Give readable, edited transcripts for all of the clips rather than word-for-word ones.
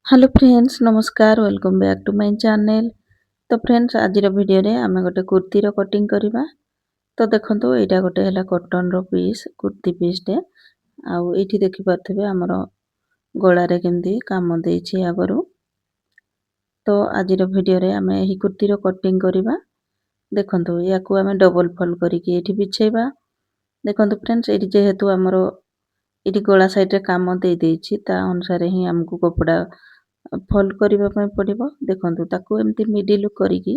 Hello friends नमस्कार welcome back to my channel. तो friends आज वीडियो रे आमे गोटे कुर्ती रो कटिंग करबा। तो देखंतु एटा गोटे हला कॉटन रो पीस कुर्ती पीस टे आउ एठी देखि पारथबे हमरो गळा रे केमदी काम देछि आगरु। तो आज वीडियो रे आमे एही कुर्ती रो कटिंग करबा। देखंतु याकू आमे डबल फोल्ड करिकि एठी बिछेबा। देखंतु फ्रेंड्स एठी जेहेतु हमरो एठी गळा साइड रे काम देइ देछि ता अनुसार ही हमकु कपड़ा फोल्ड करबा पय पड़िबो। देखंतु ताकू एमती मिडिल करिकि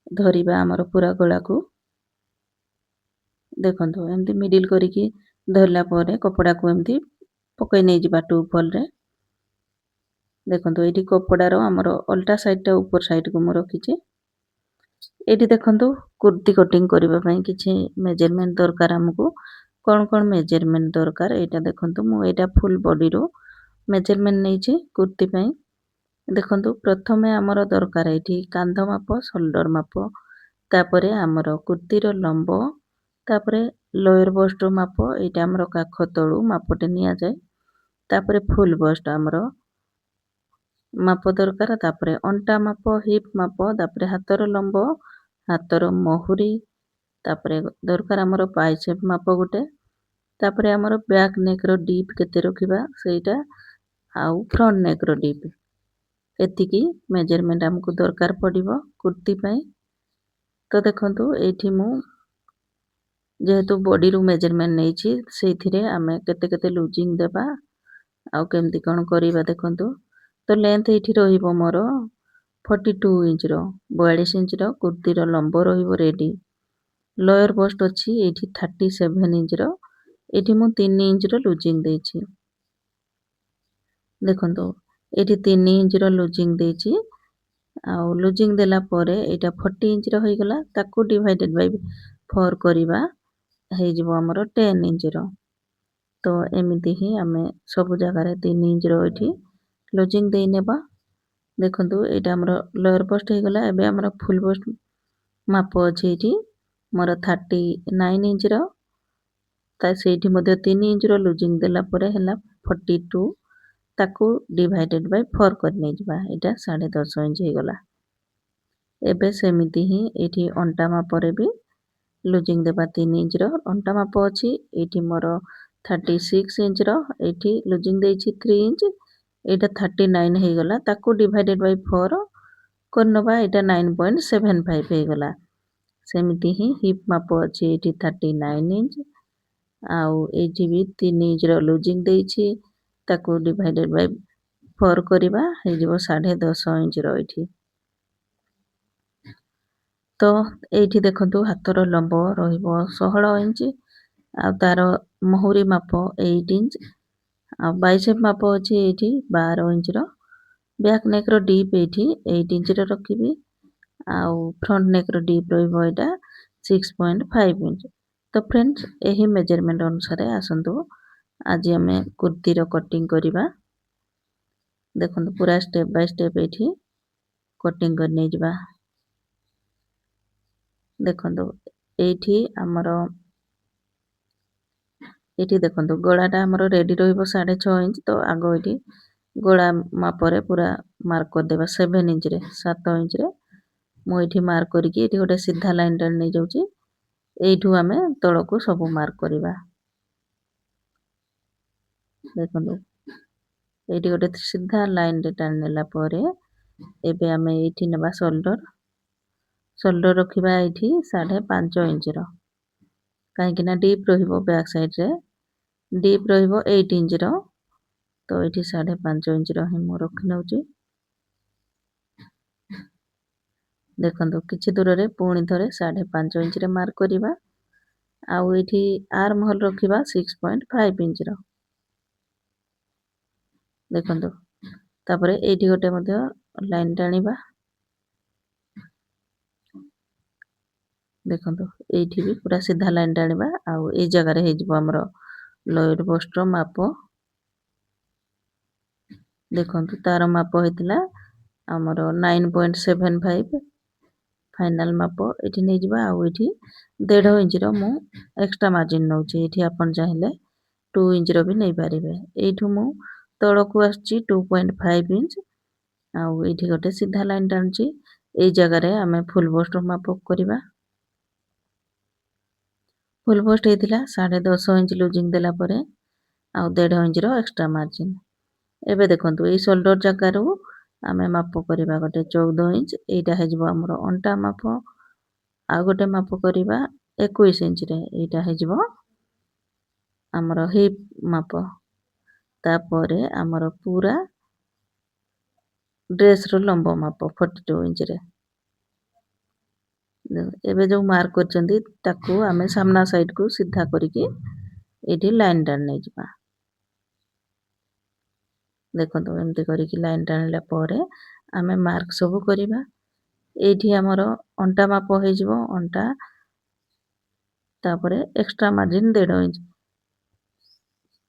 धरिबा हमर पूरा गळा को। देखंतु एमती मिडिल करिकि धरला परे कपड़ा को एमती पकई नै जिबा टू फोल्ड रे। देखंतु एठी कपड़ा रो हमर अल्टा साइड टा ऊपर साइड को म रखिछि। एठी देखंतु कुर्ती कटिंग करबा पय किछि मेजरमेंट दरकार हमकु। कोन मेजरमेंट दरकार एटा देखंतु मु एटा फुल बॉडी रो मेजरमेंट नैछि कुर्ती पय। देखंतु प्रथमे हमर दरकार एठी कांध माप शोल्डर माप तापरे हमर कुर्ती रो लंब तापरे लोअर बस्ट माप एटा हमर काख तळु मापटे निया जाय। तापरे फुल बस्ट हमर माप दरकार तापरे अंटा माप हिप माप तापरे हातर लंब हातर महुरी तापरे दरकार हमर बाइसेप माप गोटे तापरे हमर बैक नेक रो डीप केते रखिबा सेटा आउ फ्रंट नेक रो डीप एतिकी मेजरमेंट हमकु दरकार पड़िबो कुर्ती पय। तो देखंतु एठी मु जेहेतु बॉडी रो मेजरमेंट नैछि सेथिरे आमे केते केते लूजिंग देबा आउ केमती कोन करिबा देखंतु। तो लेंथ एठी रहिबो मोर 42 इंच रो 42 इंच रो कुर्ती रो लंब रहिबो रेडी। लोअर बस्ट अछि एठी 37 इंच रो एठी मु 3 इंच रो लूजिंग देछि। देखंतु एठी 3 इंच रो लूजिंग देछि आउ लूजिंग देला परे एटा 40 इंच रो होई गला ताकू डिवाइडेड बाय 4 करिबा हे जिवो हमर 10 इंच रो। तो एमिति ही हमें सब जगह रे 3 इंच रो एठी लूजिंग देइ नेबा। देखंतु एटा हमर लोअर बस्ट हे गला एबे हमर फुल बस्ट माप अछि एठी मोर 39 इंच रो ता सेठी मध्ये 3 इंच रो लूजिंग देला परे हला 42 ताकू डिवाइडेड बाय 4 कर नै जिबा एटा 10.5 इंच हे गला। एबे सेमिति ही एठी अंटा माप रे भी लूजिंग देबा 3 इंच रो अंटा माप अछि एठी मोर 36 इंच रो एठी लूजिंग देछि 3 इंच एटा 39 हे गला ताकू डिवाइडेड बाय 4 करनबा एटा 9.75 हे गला। सेमिति ही हिप माप अछि एठी 39 इंच आउ एठी भी 3 इंच रो लूजिंग देछि ताकू डिवाइडेड बाय 4 करिबा हे जिवो 10.5 इंच रो एठी। तो एठी देखंतु हातर लंब रहिबो 16 इंच आ तार महुरी माप 8 इंच आ बाइसेप माप अछि एठी 12 इंच रो बैक नेक रो डीप एठी 8 इंच रो रखिबी आउ फ्रंट नेक रो डीप रहिबो एटा 6.5 इंच। तो फ्रेंड्स एही मेजरमेंट अनुसार आसंतु आज हमें कुर्ती रो कटिंग करिबा। देखंतु पूरा स्टेप बाय स्टेप एठी कटिंग कर नै जिबा। देखंतु एठी हमरो एठी देखंतु गळाटा हमरो रेडी रहिबो 6.5 इंच तो आगो एठी गळा मापरे पूरा मार्क कर देबा 7 इंच रे 7 इंच रे मु एठी मार्क करिकि एठी गोटे सीधा लाइन टान नै जाउची एठू हमें तळको सब मार्क करिबा। देखंतु एठी गोटे सीधा लाइन रे टान नेला परे एबे हमें एठी नेबा शोल्डर शोल्डर रखिबा एठी 5.5 इंच रो काहे कि ना डीप रहिबो बैक साइड रे डीप रहिबो 8 इंच रो तो एठी 5.5 इंच रो ही मु रखि नउची। देखंतु किछि दूर रे पुणी थरे 5.5 इंच रे मार्क करिबा आउ एठी आर्म होल रखिबा 6.5 इंच रो। देखंतु तापरे एठी गोटे मध्ये लाइन टाणीबा। देखंतु एठी भी पूरा सीधा लाइन टाणीबा आउ ए जगह रे हे जिवो हमरो लोअर बस्ट रो माप। देखंतु तार माप हेतिला हमरो 9.75 फाइनल माप एठी नै जिबा आउ एठी 1.5 इंच रो मु एक्स्ट्रा मार्जिन नउची एठी आपन चाहिले 2 इंच रो भी नै पारिबे। एठू मु तळको आछि 2.5 इंच ଆଉ ଏଇଠି ଗୋଟେ ସିଧା ଲାଇନ୍ ଟାଣୁଛି। ଏଇ ଜାଗାରେ ଆମେ ଫୁଲ୍ ବଷ୍ଟର ମାପ କରିବା। ଫୁଲ୍ ବଷ୍ଟ ହେଇଥିଲା 10.5 ଇଞ୍ଚ ଲୁଜିଂ ଦେଲା ପରେ ଆଉ 1.5 ଇଞ୍ଚର ଏକ୍ସଟ୍ରା ମାର୍ଜିନ୍। ଏବେ ଦେଖନ୍ତୁ ଏଇ ସୋଲ୍ଡର ଜାଗାରୁ ଆମେ ମାପ କରିବା ଗୋଟେ 14 ଇଞ୍ଚ। ଏଇଟା ହେଇଯିବ ଆମର ଅଣ୍ଟା ମାପ। ଆଉ ଗୋଟେ ମାପ କରିବା 21 ଇଞ୍ଚରେ। ଏଇଟା ହେଇଯିବ ଆମର ହିପ୍ ମାପ। ତାପରେ ଆମର ପୁରା ଡ୍ରେସର ଲମ୍ବ ମାପ 42 ଇଞ୍ଚରେ। ଏବେ ଯୋଉ ମାର୍କ କରିଛନ୍ତି ତାକୁ ଆମେ ସାମ୍ନା ସାଇଡକୁ ସିଧା କରିକି ଏଇଠି ଲାଇନ୍ ଟାଣି ନେଇଯିବା। ଦେଖନ୍ତୁ ଏମିତି କରିକି ଲାଇନ୍ ଟାଣିଲା ପରେ ଆମେ ମାର୍କ ସବୁ କରିବା। ଏଇଠି ଆମର ଅଣ୍ଟା ମାପ ହେଇଯିବ। ଅଣ୍ଟା ତାପରେ ଏକ୍ସଟ୍ରା ମାର୍ଜିନ୍ 1.5 ଇଞ୍ଚ।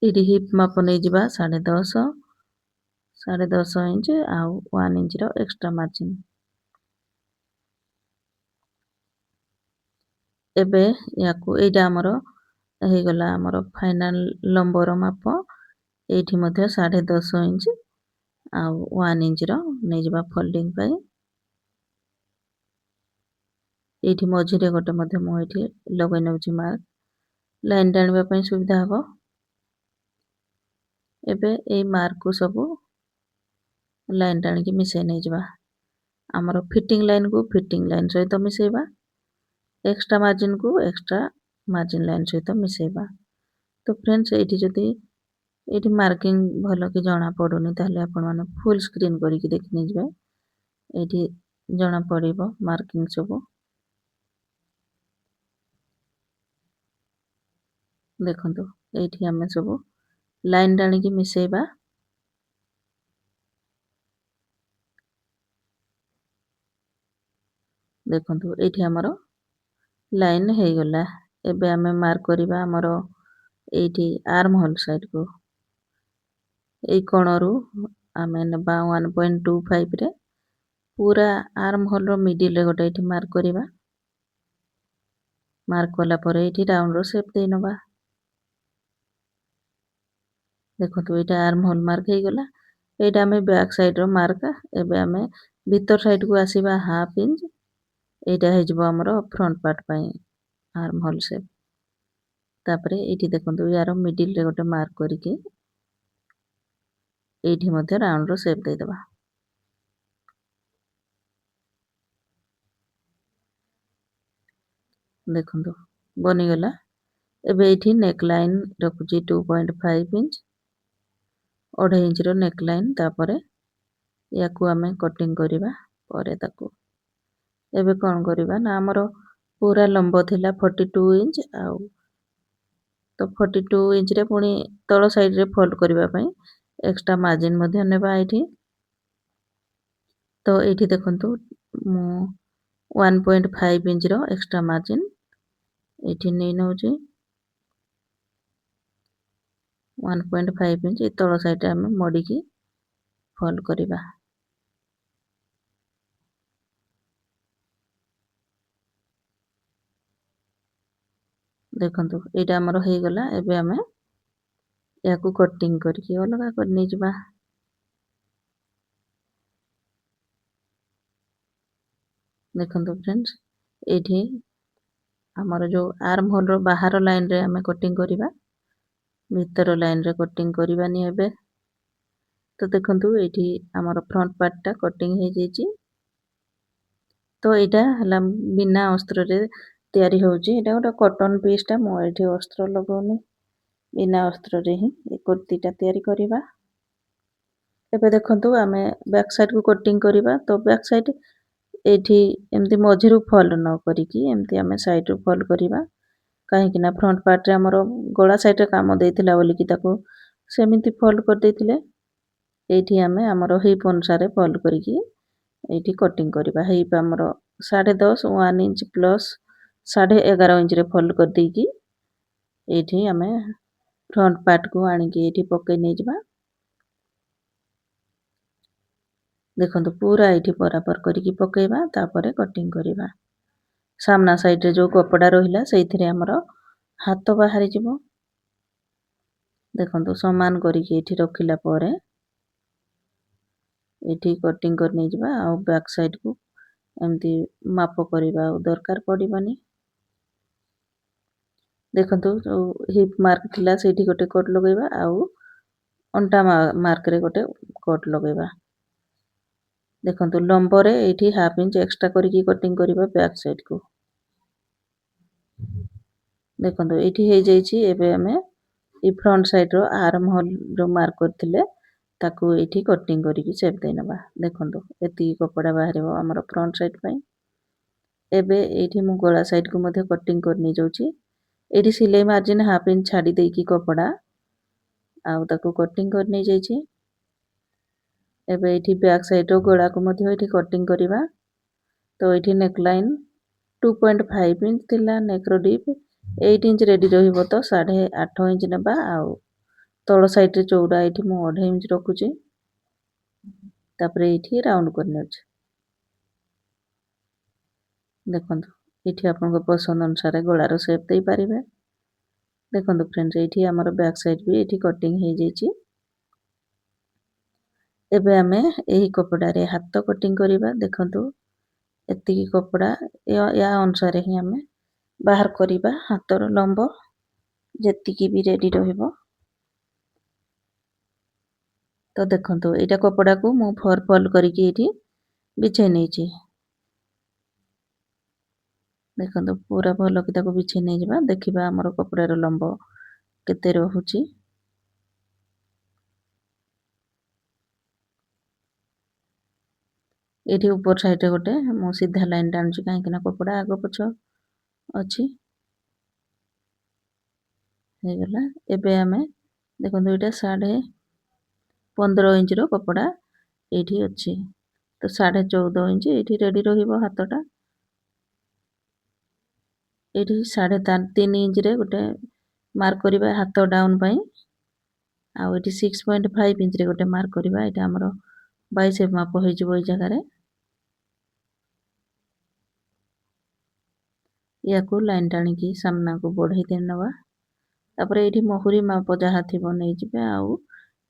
ଏଇଠି ହିପ୍ ମାପ ନେଇଯିବା 10.5 ଇଞ୍ଚ ଆଉ 1 ଇଞ୍ଚର ଏକ୍ସଟ୍ରା ମାର୍ଜିନ୍। ଏବେ ୟାକୁ ଏଇଟା ଆମର ହେଇଗଲା ଆମର ଫାଇନାଲ ଲମ୍ବର ମାପ। ଏଇଠି ମଧ୍ୟ 10.5 ଇଞ୍ଚ ଆଉ 1 ଇଞ୍ଚର ନେଇଯିବା ଫୋଲ୍ଡିଂ ପାଇଁ। ଏଇଠି ମଝିରେ ଗୋଟେ ମଧ୍ୟ ମୁଁ ଏଇଠି ଲଗାଇ ନେଉଛି ମାର୍କ ଲାଇନ୍ ଟାଣିବା ପାଇଁ ସୁବିଧା ହେବ। ଏବେ ଏଇ ମାର୍କକୁ ସବୁ ଲାଇନ୍ ଟାଣିକି ମିଶାଇ ନେଇଯିବା। ଆମର ଫିଟିଂ ଲାଇନ୍କୁ ଫିଟିଂ ଲାଇନ୍ ସହିତ ମିଶାଇବା। ଏକ୍ସଟ୍ରା ମାର୍ଜିନ୍କୁ ଏକ୍ସଟ୍ରା ମାର୍ଜିନ୍ ଲାଇନ୍ ସହିତ ମିଶାଇବା। ତ ଫ୍ରେଣ୍ଡସ୍ ଏଇଠି ଯଦି ଏଇଠି ମାର୍କିଂ ଭଲ କି ଜଣା ପଡ଼ୁନି ତାହେଲେ ଆପଣମାନେ ଫୁଲ୍ ସ୍କ୍ରିନ୍ କରିକି ଦେଖି ନେଇଯିବେ। ଏଇଠି ଜଣା ପଡ଼ିବ ମାର୍କିଂ ସବୁ। ଦେଖନ୍ତୁ ଏଇଠି ଆମେ ସବୁ ଲାଇନ୍ ଟାଣିକି ମିଶାଇବା। ଦେଖନ୍ତୁ ଏଇଠି ଆମର ଲାଇନ୍ ହେଇଗଲା। ଏବେ ଆମେ ମାର୍କ କରିବା ଆମର ଏଇଠି ଆର୍ମ ହୋଲ୍ ସାଇଡ୍କୁ। ଏଇ କୋଣରୁ ଆମେ ନେବା 1.25ରେ ପୁରା ଆର୍ମ ହୋଲ୍ର ମିଡିଲରେ ଗୋଟେ ଏଇଠି ମାର୍କ କରିବା। ମାର୍କ କଲା ପରେ ଏଇଠି ରାଉଣ୍ଡର ସେପ୍ ଦେଇ ନେବା। ଦେଖନ୍ତୁ ଏଇଟା ଆର୍ମ ହୋଲ୍ ମାର୍କ ହେଇଗଲା। ଏଇଟା ଆମେ ବ୍ୟାକ୍ ସାଇଡ୍ର ମାର୍କ। ଏବେ ଆମେ ଭିତର ସାଇଡ୍କୁ ଆସିବା 1/2 ଇଞ୍ଚ। ଏଇଟା ହେଇଯିବ ଆମର ଫ୍ରଣ୍ଟ ପାର୍ଟ ପାଇଁ ଆର୍ମ ହୋଲ୍ ସେପ୍। ତାପରେ ଏଇଠି ଦେଖନ୍ତୁ ୟାର ମିଡିଲରେ ଗୋଟେ ମାର୍କ କରିକି ଏଇଠି ମଧ୍ୟ ରାଉଣ୍ଡର ସେପ୍ ଦେଇଦେବା। ଦେଖନ୍ତୁ ବନିଗଲା। ଏବେ ଏଇଠି ନେକ୍ ଲାଇନ୍ ରଖୁଛି 2.5 ଇଞ୍ଚ। 1.5 ଇଞ୍ଚର neck line. ତାପରେ ୟାକୁ ଆମେ କଟିଂ କରିବା ପରେ ତାକୁ ଏବେ କଣ କରିବା ନା ଆମର ପୁରା ଲମ୍ବ ଥିଲା 42 ଇଞ୍ଚ ଆଉ ତ 42 ଇଞ୍ଚରେ ପୁଣି ତଳ ସାଇଡ୍ରେ ଫୋଲ୍ଡ କରିବା ପାଇଁ ଏକ୍ସଟ୍ରା ମାର୍ଜିନ୍ ମଧ୍ୟ ନେବା ଏଇଠି। ତ ଏଇଠି ଦେଖନ୍ତୁ ମୁଁ 1.5 ଇଞ୍ଚର ଏକ୍ସଟ୍ରା ମାର୍ଜିନ୍ ଏଇଠି ନେଇ ନେଉଛି। 1.5 ଇଞ୍ଚ ଏ ତଳ ସାଇଡ୍ରେ ଆମେ ମଡ଼ିକି ଫୋଲ୍ଡ କରିବା। ଦେଖନ୍ତୁ ଏଇଟା ଆମର ହେଇଗଲା। ଏବେ ଆମେ ୟାକୁ କଟିଂ କରିକି ଅଲଗା କରି ନେଇଯିବା। ଦେଖନ୍ତୁ ଫ୍ରେଣ୍ଡସ୍ ଏଇଠି ଆମର ଯୋଉ ଆର୍ମ ହୋଲ୍ର ବାହାର ଲାଇନ୍ରେ ଆମେ କଟିଂ କରିବା। ଭିତର ଲାଇନ୍ରେ କଟିଂ କରିବାନି ଏବେ। ତ ଦେଖନ୍ତୁ ଏଇଠି ଆମର ଫ୍ରଣ୍ଟ ପାର୍ଟଟା କଟିଂ ହେଇଯାଇଛି। ତ ଏଇଟା ହେଲା ବିନା ଅସ୍ତ୍ରରେ ତିଆରି ହେଉଛି। ଏଇଟା ଗୋଟେ କଟନ୍ ପିସ୍ଟା। ମୁଁ ଏଇଠି ଅସ୍ତ୍ର ଲଗାଉନି। ବିନା ଅସ୍ତ୍ରରେ ହିଁ ଏ କୁର୍ତ୍ତୀଟା ତିଆରି କରିବା। ଏବେ ଦେଖନ୍ତୁ ଆମେ ବ୍ୟାକ୍ ସାଇଡ୍କୁ କଟିଂ କରିବା। ତ ବ୍ୟାକ୍ ସାଇଡ୍ ଏଇଠି ଏମିତି ମଝିରୁ ଫୋଲ୍ଡ ନ କରିକି ଏମିତି ଆମେ ସାଇଡ୍ରୁ ଫୋଲ୍ଡ କରିବା। କାହିଁକି ନା ଫ୍ରଣ୍ଟ ପାର୍ଟରେ ଆମର ଗଳା ସାଇଡ୍ରେ କାମ ଦେଇଥିଲା ବୋଲିକି ତାକୁ ସେମିତି ଫୋଲ୍ଡ କରିଦେଇଥିଲେ। ଏଇଠି ଆମେ ଆମର ହିପ୍ ଅନୁସାରେ ଫୋଲ୍ଡ କରିକି ଏଇଠି କଟିଂ କରିବା। ହିପ୍ ଆମର 10.5 1 ଇଞ୍ଚ ପ୍ଲସ୍ 11.5 ଇଞ୍ଚରେ ଫୋଲ୍ଡ କରିଦେଇକି ଏଇଠି ଆମେ ଫ୍ରଣ୍ଟ ପାର୍ଟକୁ ଆଣିକି ଏଇଠି ପକେଇ ନେଇଯିବା। ଦେଖନ୍ତୁ ପୁରା ଏଇଠି ବରାବର କରିକି ପକେଇବା। ତାପରେ କଟିଂ କରିବା। ସାମ୍ନା ସାଇଡ୍ରେ ଯୋଉ କପଡ଼ା ରହିଲା ସେଇଥିରେ ଆମର ହାତ ବାହାରିଯିବ। ଦେଖନ୍ତୁ ସମାନ କରିକି ଏଇଠି ରଖିଲା ପରେ ଏଠି କଟିଂ କରି ନେଇଯିବା ଆଉ ବ୍ୟାକ୍ ସାଇଡ଼କୁ ଏମିତି ମାପ କରିବା ଆଉ ଦରକାର ପଡ଼ିବନି। ଦେଖନ୍ତୁ ଯୋଉ ହିପ୍ ମାର୍କ ଥିଲା ସେଇଠି ଗୋଟେ କଟ୍ ଲଗାଇବା ଆଉ ଅଣ୍ଟା ମାର୍କରେ ଗୋଟେ କଟ୍ ଲଗାଇବା। ଦେଖନ୍ତୁ ଲମ୍ବରେ ଏଇଠି 1/2 ଇଞ୍ଚ ଏକ୍ସଟ୍ରା କରିକି କଟିଂ କରିବା ବ୍ୟାକ୍ ସାଇଡ଼କୁ। ଦେଖନ୍ତୁ ଏଇଠି ହେଇଯାଇଛି। ଏବେ ଆମେ ଏ ଫ୍ରଣ୍ଟ ସାଇଡ଼ର ଆର୍ମ ହୋଲ୍ ଯୋଉ ମାର୍କ କରିଥିଲେ ତାକୁ ଏଇଠି କଟିଂ କରିକି ସେପ୍ ଦେଇନେବା। ଦେଖନ୍ତୁ ଏତିକି କପଡ଼ା ବାହାରିବ ଆମର ଫ୍ରଣ୍ଟ ସାଇଡ଼ ପାଇଁ। ଏବେ ଏଇଠି ମୁଁ ଗଳା ସାଇଡ଼କୁ ମଧ୍ୟ କଟିଂ କରି ନେଇଯାଉଛି। ଏଇଠି ସିଲେଇ ମାର୍ଜିନ୍ 1/2 ଇଞ୍ଚ ଛାଡ଼ି ଦେଇକି କପଡ଼ା ଆଉ ତାକୁ କଟିଂ କରି ନେଇଯାଇଛି। ଏବେ ଏଇଠି ବ୍ୟାକ୍ ସାଇଡ଼ର ଗଳାକୁ ମଧ୍ୟ ଏଇଠି କଟିଂ କରିବା। ତ ଏଇଠି ନେକ୍ ଲାଇନ୍ 2.5 ଇଞ୍ଚ ଥିଲା, ନେକ୍ର ଡିପ୍ 8 ଇଞ୍ଚ ରେଡ଼ି ରହିବ ତ 8.5 ଇଞ୍ଚ ନେବା ଆଉ ତଳ ସାଇଡ଼ରେ ଚଉଡ଼ା ଏଇଠି ମୁଁ 1.5 ଇଞ୍ଚ ରଖୁଛି। ତାପରେ ଏଇଠି ରାଉଣ୍ଡ କରି ନେଉଛି। ଦେଖନ୍ତୁ ଏଇଠି ଆପଣଙ୍କ ପସନ୍ଦ ଅନୁସାରେ ଗଳାର ସେପ୍ ଦେଇପାରିବେ। ଦେଖନ୍ତୁ ଫ୍ରେଣ୍ଡସ୍ ଏଇଠି ଆମର ବ୍ୟାକ୍ ସାଇଡ଼ ବି ଏଇଠି କଟିଂ ହେଇଯାଇଛି। ଏବେ ଆମେ ଏହି କପଡ଼ାରେ ହାତ କଟିଂ କରିବା। ଦେଖନ୍ତୁ ଏତିକି କପଡ଼ା ୟା ଅନୁସାରେ ହିଁ ଆମେ ବାହାର କରିବା ହାତର ଲମ୍ବ ଯେତିକି ବି ରେଡ଼ି ରହିବ। ତ ଦେଖନ୍ତୁ ଏଇଟା କପଡ଼ାକୁ ମୁଁ 4 ଫୋଲ୍ଡ କରିକି ଏଇଠି ବିଛେଇ ନେଇଛି। ଦେଖନ୍ତୁ ପୁରା ଭଲ କି ତାକୁ ବିଛେଇ ନେଇଯିବା। ଦେଖିବା ଆମର କପଡ଼ାର ଲମ୍ବ କେତେ ରହୁଛି। ଏଇଠି ଉପର ସାଇଡ଼ରେ ଗୋଟେ ମୁଁ ସିଧା ଲାଇନ୍ ଟାଣୁଛି କାହିଁକି ନା କପଡ଼ା ଆଗ ପଛ ଅଛି। ହେଇଗଲା। ଏବେ ଆମେ ଦେଖନ୍ତୁ ଏଇଟା 15.5 ଇଞ୍ଚର କପଡ଼ା ଏଇଠି ଅଛି। ତ 14.5 ଇଞ୍ଚ ଏଇଠି ରେଡ଼ି ରହିବ ହାତଟା। ଏଇଠି 3.5 ଇଞ୍ଚରେ ଗୋଟେ ମାର୍କ କରିବା ହାତ ଡାଉନ୍ ପାଇଁ। ଆଉ ଏଠି 6.5 ଇଞ୍ଚରେ ଗୋଟେ ମାର୍କ କରିବା। ଏଇଟା ଆମର ବାଇସେପ୍ ମାପ ହେଇଯିବ ଏଇ ଜାଗାରେ। ୟାକୁ ଲାଇନ୍ ଟାଣିକି ସାମ୍ନାକୁ ବଢ଼େଇ ଦେଇ ନେବା। ତାପରେ ଏଇଠି ମହୁରୀ ମାପ ଯାହା ଥିବ ନେଇଯିବେ ଆଉ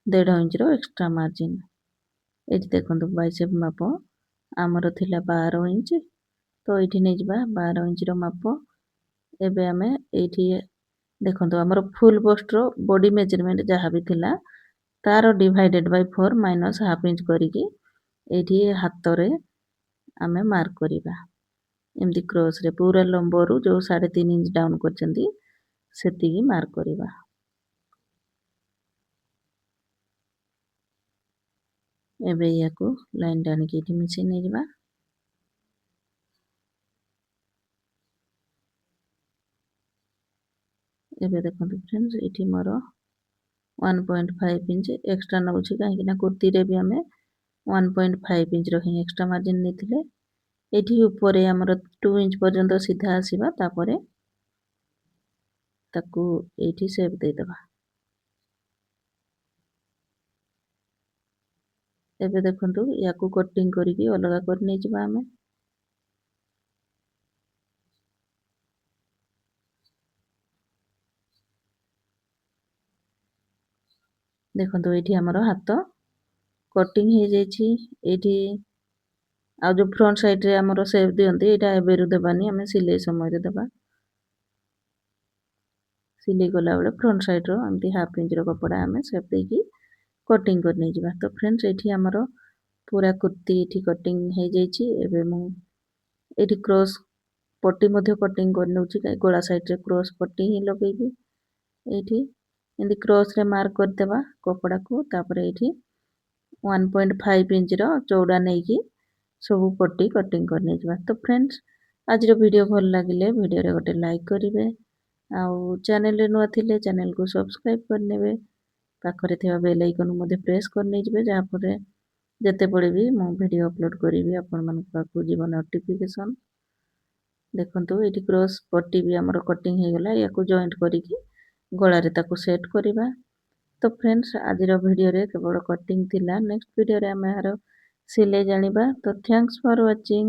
1.5 ଇଞ୍ଚର ଏକ୍ସଟ୍ରା ମାର୍ଜିନ୍। ଏଇଠି ଦେଖନ୍ତୁ ବାଇସେପ୍ ମାପ ଆମର ଥିଲା 12 ଇଞ୍ଚ। ତ ଏଇଠି ନେଇଯିବା 12 ଇଞ୍ଚର ମାପ। ଏବେ ଆମେ ଏଇଠି ଦେଖନ୍ତୁ ଆମର ଫୁଲ୍ ବଷ୍ଟର ବଡି ମେଜରମେଣ୍ଟ ଯାହା ବି ଥିଲା ତାର ଡିଭାଇଡେଡ୍ ବାଇ 4 ମାଇନସ୍ 1/2 ଇଞ୍ଚ କରିକି ଏଇଠି ହାତରେ ଆମେ ମାର୍କ କରିବା। ଏମିତି କ୍ରସରେ ପୁରା ଲମ୍ବରୁ ଯୋଉ 3.5 ଇଞ୍ଚ ଡାଉନ୍ କରିଛନ୍ତି ସେତିକି ମାର୍କ କରିବା। ଏବେ ୟାକୁ ଲାଇନ୍ ଟାଣିକି ଏଇଠି ମିଶେଇ ନେଇଯିବା। ଏବେ ଦେଖନ୍ତୁ ଫ୍ରେଣ୍ଡସ୍ ଏଇଠି ମୋର 1.5 ଇଞ୍ଚ ଏକ୍ସଟ୍ରା ନେଉଛି କାହିଁକି ନା କୁର୍ତ୍ତୀରେ ବି ଆମେ 1.5 ଇଞ୍ଚର ହିଁ ଏକ୍ସଟ୍ରା ମାର୍ଜିନ୍ ନେଇଥିଲେ। ଏଇଠି ଉପରେ ଆମର 2 ଇଞ୍ଚ ପର୍ଯ୍ୟନ୍ତ ସିଧା ଆସିବା। ତାପରେ ତାକୁ ଏଇଠି ସେପ୍ ଦେଇଦେବା। ଏବେ ଦେଖନ୍ତୁ ୟାକୁ କଟିଂ କରିକି ଅଲଗା କରି ନେଇଯିବା ଆମେ। ଦେଖନ୍ତୁ ଏଇଠି ଆମର ହାତ କଟିଂ ହେଇଯାଇଛି। ଏଇଠି ଆଉ ଯୋଉ ଫ୍ରଣ୍ଟ ସାଇଡ଼ରେ ଆମର ସେପ୍ ଦିଅନ୍ତି ଏଇଟା ଏବେରୁ ଦେବାନି, ଆମେ ସିଲେଇ ସମୟରେ ଦେବା। ସିଲେଇ କଲାବେଳେ ଫ୍ରଣ୍ଟ ସାଇଡ଼ର ଏମିତି 1/2 ଇଞ୍ଚର କପଡ଼ା ଆମେ ସେପ୍ ଦେଇକି କଟିଂ କରି ନେଇଯିବା। ତ ଫ୍ରେଣ୍ଡସ୍ ଏଇଠି ଆମର ପୁରା କୁର୍ତ୍ତୀ ଏଇଠି କଟିଂ ହେଇଯାଇଛି। ଏବେ ମୁଁ ଏଇଠି କ୍ରସ୍ ପଟି ମଧ୍ୟ କଟିଂ କରି ନେଉଛି। ଗଳା ସାଇଡ଼ରେ କ୍ରସ୍ ପଟି ହିଁ ଲଗେଇବି। ଏଇଠି ଏମିତି କ୍ରସରେ ମାର୍କ କରିଦେବା କପଡ଼ାକୁ। ତାପରେ ଏଇଠି 1.5 ଇଞ୍ଚର ଚଉଡ଼ା ନେଇକି ସବୁ ପଟି କଟିଂ କରି ନେଇଯିବା। ତ ଫ୍ରେଣ୍ଡସ୍ ଆଜିର ଭିଡ଼ିଓ ଭଲ ଲାଗିଲେ ଭିଡ଼ିଓରେ ଗୋଟେ ଲାଇକ୍ କରିବେ ଆଉ ଚ୍ୟାନେଲରେ ନୂଆ ଥିଲେ ଚ୍ୟାନେଲକୁ ସବସ୍କ୍ରାଇବ୍ କରିନେବେ। ପାଖରେ ଥିବା ବେଲ୍ ଆଇକନ୍ ମଧ୍ୟ ପ୍ରେସ୍ କରି ନେଇଯିବେ, ଯାହାଫଳରେ ଯେତେବେଳେ ବି ମୁଁ ଭିଡ଼ିଓ ଅପଲୋଡ଼ କରିବି ଆପଣମାନଙ୍କ ପାଖକୁ ଯିବ ନୋଟିଫିକେସନ୍। ଦେଖନ୍ତୁ ଏଇଠି କ୍ରସ୍ ପଟି ବି ଆମର କଟିଂ ହେଇଗଲା। ୟାକୁ ଜଏଣ୍ଟ କରିକି ଗଳାରେ ତାକୁ ସେଟ୍ କରିବା। ତ ଫ୍ରେଣ୍ଡସ୍ ଆଜିର ଭିଡ଼ିଓରେ କେବଳ କଟିଂ ଥିଲା। ନେକ୍ସଟ ଭିଡ଼ିଓରେ ଆମେ ଏହାର ସିଲେଇ ଜାଣିବା। ତ ଥ୍ୟାଙ୍କସ୍ ଫର୍ ୱାଚିଂ।